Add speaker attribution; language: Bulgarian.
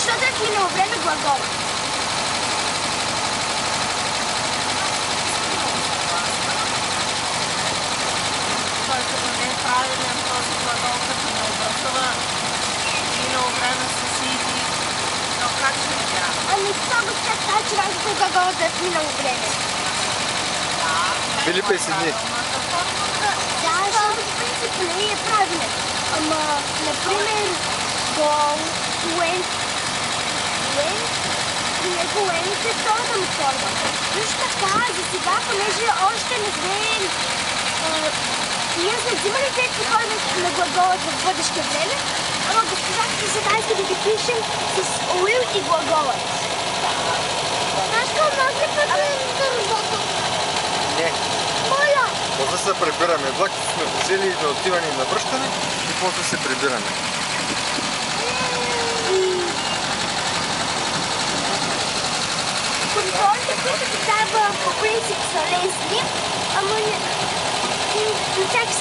Speaker 1: Защото е в минало време глагола.
Speaker 2: Той като не е правилен този глагол, като не образува минало време с иди, но как ще не трябва?
Speaker 1: Ами това го така, че важното е глагола да е в минало време.
Speaker 3: Филипе, седни.
Speaker 1: Да, защото в принцип не е правилен. Ама, например, гол, went, е втората му форма. Също така, за сега, понеже още не сме... Ние сме взимали тези форми на глагола в бъдеще време, ама госпожата сега иска да ги пишем с will и глагола. Знаеш какво може ли път да работа?
Speaker 3: Не.
Speaker 1: Моля!
Speaker 3: После се прибираме. Влаките сме взели и на отиване и на връщане и после се прибираме.
Speaker 1: Контролите, които ти дава по принцип са лесни, ама на всяка